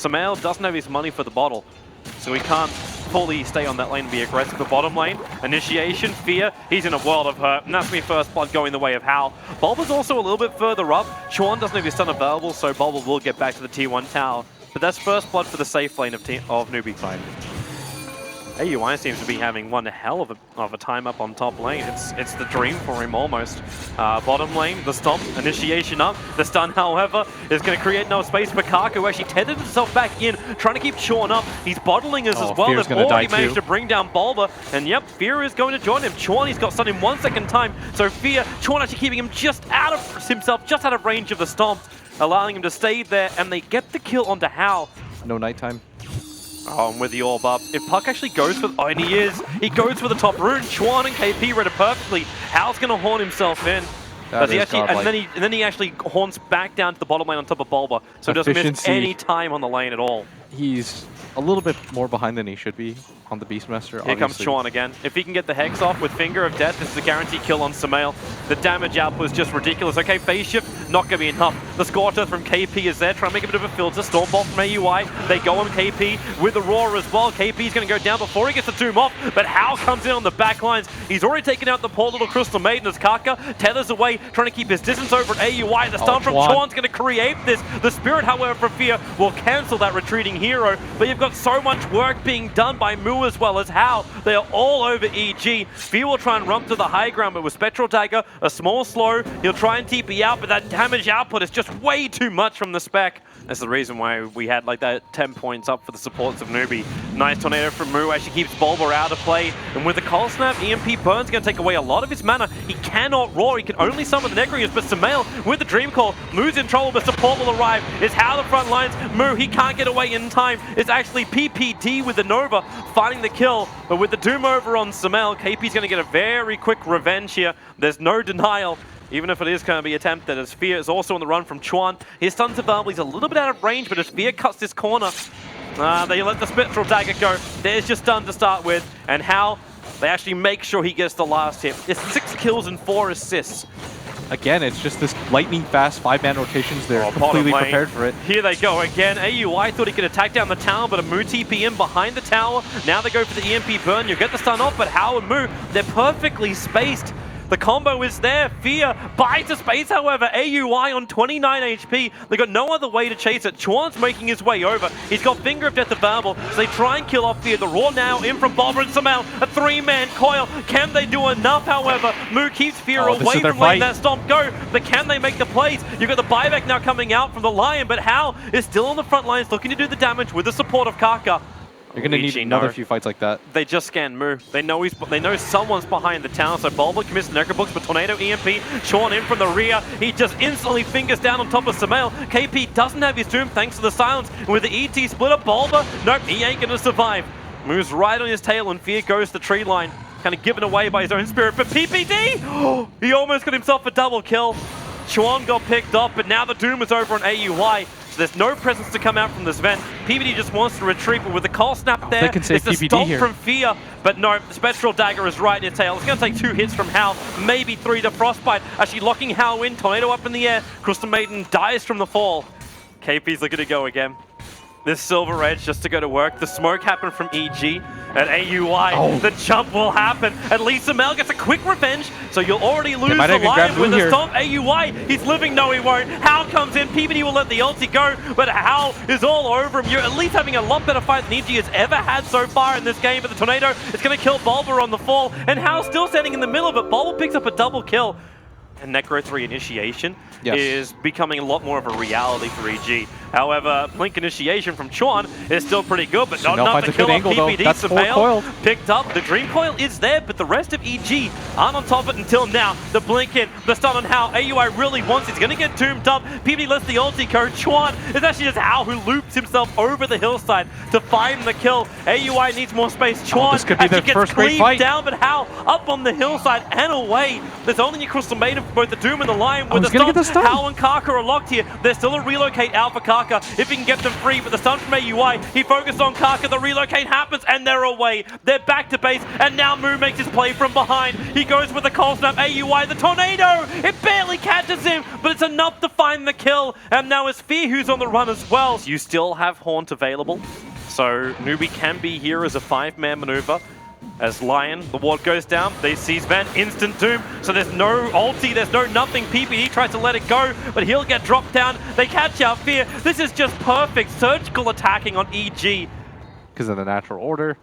Samael doesn't have his money for the bottle, so he can't fully stay on that lane and be aggressive. The bottom lane, initiation, fear, he's in a world of hurt, and that's me first blood going the way of Hal. Bulba's also a little bit further up. Chuan doesn't have his stun available, so Bulba will get back to the T1 tower. But that's first blood for the safe lane of NEWBEE side. AUI seems to be having one hell of a time up on top lane. It's the dream for him almost. Bottom lane, the stomp, initiation up. The stun, however, is going to create no space for Kaka, who actually tethered himself back in, trying to keep Chuan up. He's bottling us as well. Fear's They've already managed to bring down Bulba. And yep, Fear is going to join him. Chuan, he's got stun in 1 second time. So Fear, Chuan actually keeping him just out of range of the stomp, allowing him to stay there, and they get the kill onto Hal. No nighttime. Oh, and with the orb up. If Puck actually goes for... Oh, and he is. He goes for the top rune. Chuan and KP read it perfectly. Hal's going to horn himself in. And then he actually horns back down to the bottom lane on top of Bulba. So he doesn't miss any time on the lane at all. He's a little bit more behind than he should be on the Beastmaster. Here comes Chuan again. If he can get the Hex off with Finger of Death, this is a guaranteed kill on Samael. The damage output is just ridiculous. Okay, phase shift, not going to be enough. The Scorcher from KP is there, trying to make a bit of a filter. Stormbolt from AUI. They go on KP with the Roar as well. KP's going to go down before he gets the Doom off, but Hal comes in on the back lines. He's already taken out the poor little Crystal Maiden as Kaka tethers away, trying to keep his distance over at AUI. The stun from Chuan's going to create this. The Spirit, however, for Fear will cancel that retreating hero, but you've got so much work being done by Mu as well as Hal. They are all over EG. Fear will try and run to the high ground, but with Spectral Dagger, a small slow, he'll try and TP out, but that damage output is just way too much from the spec. That's the reason why we had like that 10 points up for the supports of NEWBEE. Nice tornado from Mu, actually keeps Bulba out of play. And with the Cold Snap, EMP Burn's going to take away a lot of his mana. He cannot roar, he can only summon the Necroeus, but Samael with the Dream Call, Mu's in trouble, but support will arrive. It's how the front lines. Mu, he can't get away in time. It's actually PPD with the Nova finding the kill, but with the Doom over on Samael, KP's going to get a very quick revenge here. There's no denial, even if it is going to be attempted, as Fear is also on the run from Chuan. His stun's available, he's a little bit out of range, but as Fear cuts this corner, they let the Spectral Dagger go. There's just stun to start with, and Hal, they actually make sure he gets the last hit. It's 6 kills and 4 assists. Again, it's just this lightning fast 5-man rotations. They're completely prepared for it. Here they go again. AUI thought he could attack down the tower, but a Mu TP in behind the tower. Now they go for the EMP burn. You get the stun off, but Hal and Mu, they're perfectly spaced. The combo is there. Fear buys the space, however. AUI on 29 HP. They got no other way to chase it. Chuan's making his way over. He's got Finger of Death available, so they try and kill off Fear. The Roar now in from Bulba and Samael. A 3-man coil. Can they do enough, however? Mu keeps Fear away from letting that stomp go, but can they make the plays? You've got the buyback now coming out from the Lion, but Hal is still on the front lines looking to do the damage with the support of Kaka. You're going to need another few fights like that. They just scan Mu. They know someone's behind the tower, so Bulba commits Necrobooks, but Tornado EMP, Chuan in from the rear. He just instantly fingers down on top of Samael. KP doesn't have his Doom thanks to the silence. And with the ET splitter, Bulba, nope, he ain't going to survive. Moves right on his tail, and Fear goes to the tree line. Kind of given away by his own spirit, but PPD! He almost got himself a double kill. Chuan got picked up, but now the Doom is over on AUI. So there's no presence to come out from this vent. PPD just wants to retreat, but with the Cold Snap there, they can save it's the PPD stomp from Fear. But no, the Spectral Dagger is right in his tail. It's going to take 2 hits from Hal, maybe 3 to Frostbite. Actually locking Hal in, Tornado up in the air. Crystal Maiden dies from the fall. KP's looking to go again. This Silver Edge just to go to work. The smoke happened from EG and AUI. The jump will happen. At least Samael gets a quick revenge, so you'll already lose the Lion with the stomp. AUI, he's living, no he won't. Hal comes in, PPD will let the ulti go, but Hal is all over him. You're at least having a lot better fight than EG has ever had so far in this game, but the Tornado is going to kill Bulba on the fall, and Hal's still standing in the middle of it. Bulba picks up a double kill. And Necro 3 initiation is becoming a lot more of a reality for EG. However, Blink initiation from Chuan is still pretty good, but not enough to kill off PPD. Samael picked up. The Dream Coil is there, but the rest of EG aren't on top of it until now. The Blink in, the stun on Hal. AUI really wants it. He's going to get doomed up. PPD lets the ulti go. Chuan is actually just Hal who loops himself over the hillside to find the kill. AUI needs more space. Chuan actually gets cleaved down, but Hal up on the hillside and away. There's only a Crystal Maiden for both the Doom and the Lion with the stun. Hal and Kaka are locked here. There's still a relocate out for Kaka. Kaka if he can get them free, but the stun from AUI, he focused on Kaka, the relocate happens, and they're away. They're back to base, and now Moo makes his play from behind. He goes with the cold snap, AUI, the tornado! It barely catches him, but it's enough to find the kill, and now it's Fear who's on the run as well. You still have Haunt available, so NEWBEE can be here as a 5-man maneuver. As Lion, the ward goes down, they seize Van, instant doom, so there's no ulti, there's no nothing. PPD tries to let it go, but he'll get dropped down. They catch out Fear. This is just perfect surgical attacking on EG. Because of the natural order.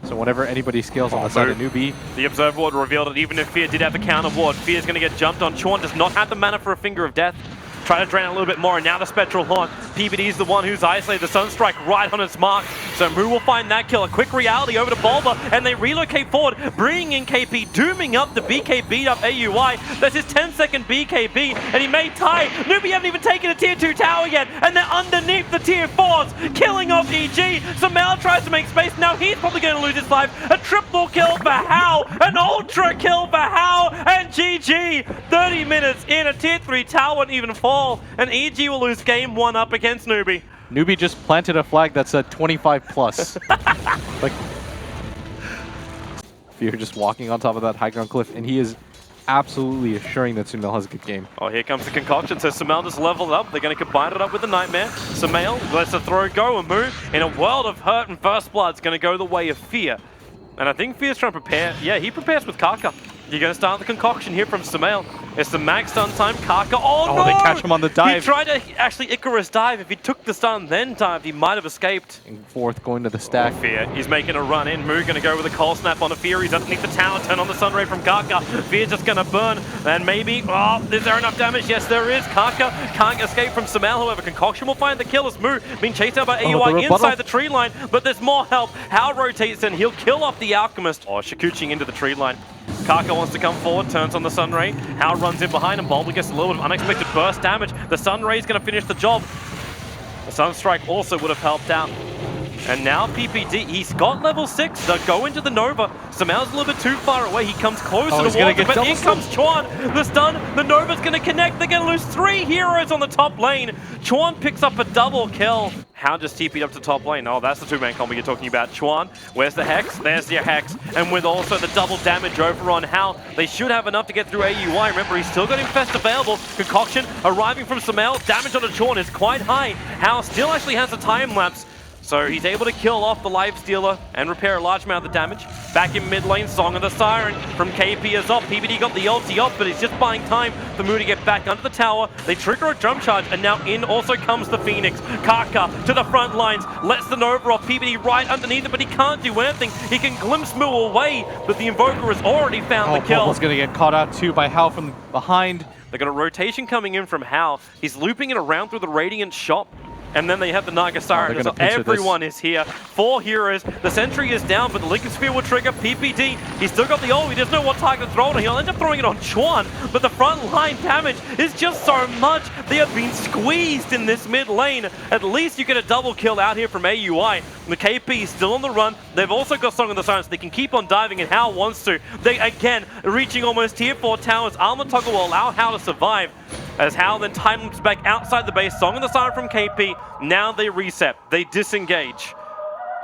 So whenever anybody scales on the side of NEWBEE. The Observer Ward revealed that even if Fear did have the counter ward, Fear's going to get jumped on. Chuan does not have the mana for a Finger of Death. Try to drain it a little bit more, and now the Spectral Haunt. PPD's the one who's isolated, the Sunstrike right on its mark. So Moo will find that kill. A quick reality over to Bulba, and they relocate forward, bringing in KP, dooming up the BK beat up AUI. That's his 10-second BKB, and he may tie. NEWBEE haven't even taken a tier 2 tower yet, and they're underneath the tier 4s, killing off EG. So Mal tries to make space. Now he's probably going to lose his life. A triple kill for Hao, an ultra kill for Hao, and GG. 30 minutes in, a tier 3 tower won't even fall. And EG will lose game 1 up against NEWBEE. NEWBEE just planted a flag that said 25 plus. Like, Fear just walking on top of that high ground cliff, and he is absolutely assuring that Sumail has a good game. Oh, here comes the concoction. So Sumail just leveled up. They're going to combine it up with the Nightmare. Sumail lets the throw go and move. In a world of hurt and first blood, it's going to go the way of Fear. And I think Fear's trying to prepare. Yeah, he prepares with Kaka. You're going to start the concoction here from Sumail. It's the max stun time. Kaka. Oh, no! They catch him on the dive. He tried to actually Icarus dive. If he took the stun then dived, he might have escaped. And fourth going to the stack. Fear. He's making a run in. Moo going to go with a cold snap on a Fear. He's underneath the tower. Turn on the sun ray from Kaka. Fear just going to burn. And maybe. Oh, is there enough damage? Yes, there is. Kaka can't escape from Sumail. However, concoction will find the kill as Moo being chased down by AUI inside the tree line. But there's more help. Hao rotates in. He'll kill off the Alchemist. Oh, Shikuching into the tree line. Kaka wants to come forward, turns on the Sun Ray. Hao runs in behind him. Bulba gets a little bit of unexpected burst damage. The Sun Ray is going to finish the job. The Sunstrike also would have helped out. And now PPD, he's got level 6. They'll go into the Nova. Sumail's a little bit too far away. He comes closer towards it, but in comes Chuan. The stun, the Nova's going to connect. They're going to lose 3 heroes on the top lane. Chuan picks up a double kill. Hao just TP'd up to top lane. Oh, that's the 2-man combo you're talking about. Chuan, where's the Hex? There's your Hex. And with also the double damage over on Hao, they should have enough to get through AUI. Remember, he's still got Infest available. Concoction arriving from Sumail. Damage on the Chuan is quite high. Hao still actually has a time lapse. So he's able to kill off the Life Stealer and repair a large amount of the damage. Back in mid lane, Song of the Siren from KP is up. PPD got the ulti up, but he's just buying time for Moo to get back under the tower. They trigger a jump charge, and now in also comes the Phoenix. Kaka to the front lines, lets the Nova off. PPD right underneath it, but he can't do anything. He can glimpse Moo away, but the Invoker has already found the kill. Bubble's going to get caught out too by Hao from behind. They got a rotation coming in from Hao. He's looping it around through the Radiant shop. And then they have the Naga Siren, so everyone is here. 4 heroes. The Sentry is down, but the Lincoln Sphere will trigger. PPD, he's still got the ult. He doesn't know what target to throw on. He'll end up throwing it on Chuan, but the front line damage is just so much. They have been squeezed in this mid lane. At least you get a double kill out here from AUI. The KP is still on the run. They've also got Song of the Siren, so they can keep on diving, and Hao wants to. They, again, reaching almost tier 4 towers. Armor Toggle will allow Hao to survive. As Hao then time-loops back outside the base. Song of the Siren from KP. Now they reset. They disengage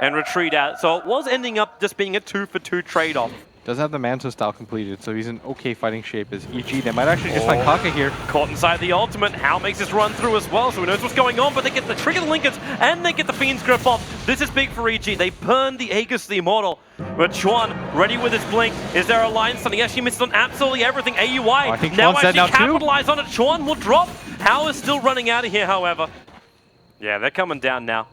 and retreat out. So it was ending up just being a 2-for-2 trade-off. Does have the Manta style completed, so he's in okay fighting shape as EG. They might actually just find Kaka here. Caught inside the ultimate. Hao makes his run through as well, so he knows what's going on, but they get the trigger the Lincolns and they get the Fiend's grip off. This is big for EG. They burn the Aegis the Immortal. But Chuan ready with his blink. Is there a line stun? He actually misses on absolutely everything. AUI I think now Chuan's actually dead now capitalize on it. Chuan will drop. Hao is still running out of here, however. Yeah, they're coming down now.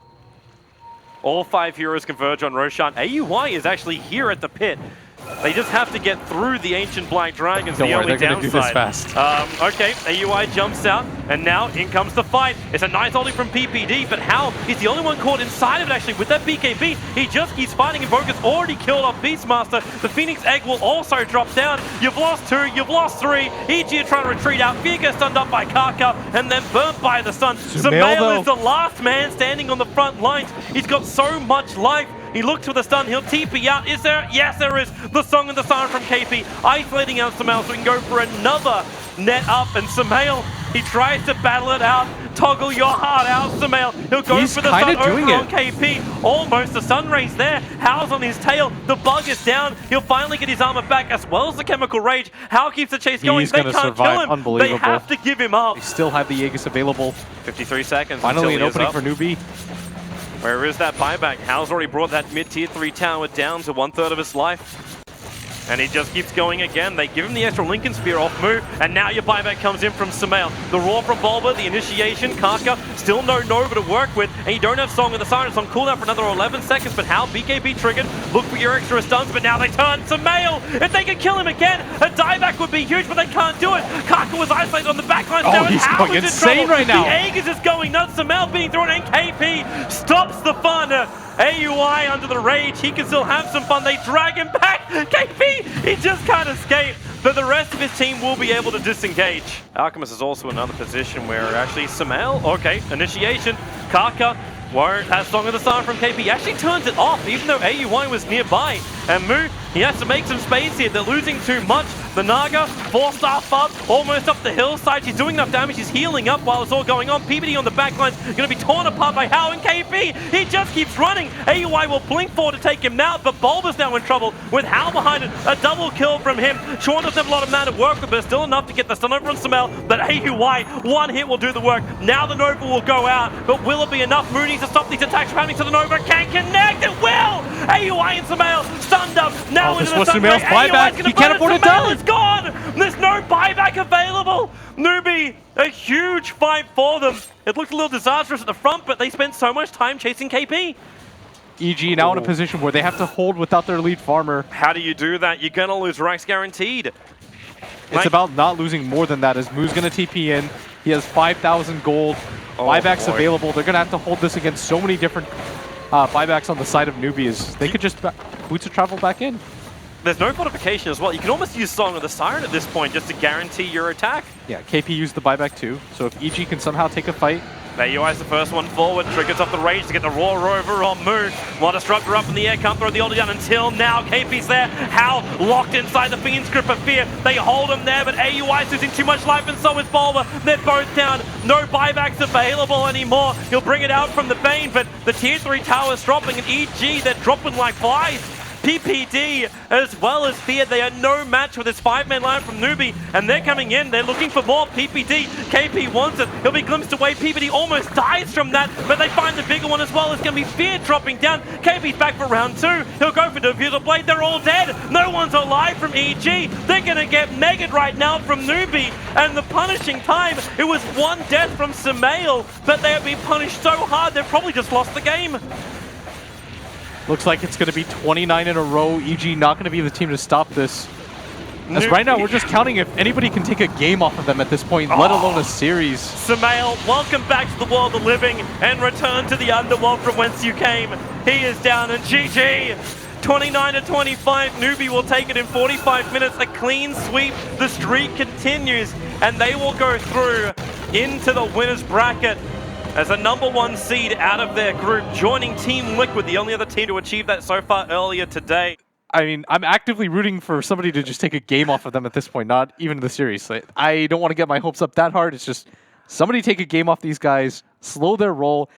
All 5 heroes converge on Roshan. AUI is actually here at the pit. They just have to get through the Ancient Black Dragons, the only downside. Do this fast. Okay, AUI jumps out, and now in comes the fight. It's a nice ulti from PPD, but Hao is the only one caught inside of it actually with that BKB. He just keeps fighting. Invoker's already killed off Beastmaster. The Phoenix Egg will also drop down. You've lost 2, you've lost 3. EG are trying to retreat out. Fear gets stunned up by Kaka, and then burnt by the sun. Sumail is the last man standing on the front lines. He's got so much life. He looks for the stun, he'll TP out. Is there? Yes, there is. The Song of the Siren from KP, isolating out Sumail so we can go for another net up. And Sumail, he tries to battle it out. Toggle your heart out, Sumail. He'll go He's for the stun over doing on it. KP. Almost the sun rays there. How's on his tail. The bug is down. He'll finally get his armor back as well as the chemical rage. How keeps the chase going? He's They gonna can't survive. kill him. Unbelievable. They have to give him up. They still have the Aegis available. 53 seconds. Finally an until he is opening up. for NEWBEE. Where is that buyback? Hal's already brought that mid-tier 3 tower down to 1/3 of his life. And he just keeps going again. They give him the extra Lincoln Spear off move, and now your buyback comes in from Sumail. The Roar from Bulba, the initiation, Kaka, still no Nova to work with, and you don't have Song of the Siren. It's on cooldown for another 11 seconds, but how BKB triggered. Look for your extra stuns, but now they turn Sumail. If they can kill him again, a dieback would be huge, but they can't do it. Kaka was isolated on the backline. Oh, he's going insane right now. The Aegis is going nuts. Sumail being thrown, and KP stops the fun. AUI under the rage, he can still have some fun. They drag him back. KP, he just can't escape. But the rest of his team will be able to disengage. Alchemist is also in another position where actually Sumail, okay, initiation, Kaka won't have Song of the Siren from KP. He actually turns it off even though AUI was nearby. And Mu, he has to make some space here. They're losing too much. The Naga, 4-star up, almost up the hillside. She's doing enough damage. She's healing up while it's all going on. PBD on the backline is going to be torn apart by Hao and KP. He just keeps running. AUI will blink forward to take him out, but Bulba's now in trouble with Hao behind it. A double kill from him. Sean doesn't have a lot of mana to work with, but still enough to get the stun over on Sumail. But AUI, one hit will do the work. Now the Nova will go out, but will it be enough? Moon needs to stop these attacks from happening, so the Nova can connect. It will! AUI and Sumail stunned up. Now into this the was sun Sumail's ray. buyback. AUI's gonna He can't burn afford it. to die. Sumail is gone! There's no buyback available! NEWBEE, a huge fight for them. It looked a little disastrous at the front, but they spent so much time chasing KP. EG now in a position where they have to hold without their lead farmer. How do you do that? You're gonna lose Rax guaranteed. It's about not losing more than that as Moo's going to TP in. He has 5,000 gold. Buybacks boy. available. They're going to have to hold this against so many different buybacks on the side of NEWBEE. As they could just boots of travel back in. There's no fortification as well. You can almost use Song of the Siren at this point just to guarantee your attack. Yeah, KP used the buyback too. So if EG can somehow take a fight. AUI's the first one forward, triggers up the rage to get the Roar over on Mu. While Disruptor up in the air, can't throw the ulti down until now. KP's there, Hao locked inside the Fiend's grip of fear. They hold him there, but AUI's losing too much life and so is Bulba. They're both down, no buybacks available anymore. He'll bring it out from the Bane, but the tier 3 tower's dropping, and EG, they're dropping like flies. PPD as well as Fear, they are no match with this 5-man line from NEWBEE, and they're coming in, they're looking for more. PPD, KP wants it, he'll be glimpsed away. PPD almost dies from that, but they find the bigger one as well. It's going to be Fear dropping down. KP's back for round 2, he'll go for Diffuser Blade. They're all dead, no one's alive from EG. They're going to get megged right now from NEWBEE, and the punishing time, it was 1 death from Sumail, but they have been punished so hard they've probably just lost the game. Looks like it's going to be 29 in a row. EG not going to be the team to stop this. As right now, we're just counting if anybody can take a game off of them at this point, let alone a series. Sumail, welcome back to the world of living and return to the underworld from whence you came. He is down, and GG. 29-25, NEWBEE will take it in 45 minutes. A clean sweep. The streak continues, and they will go through into the winner's bracket as a #1 seed out of their group, joining Team Liquid, the only other team to achieve that so far earlier today. I mean, I'm actively rooting for somebody to just take a game off of them at this point, not even the series. Like, I don't want to get my hopes up that hard. It's just somebody take a game off these guys, slow their roll,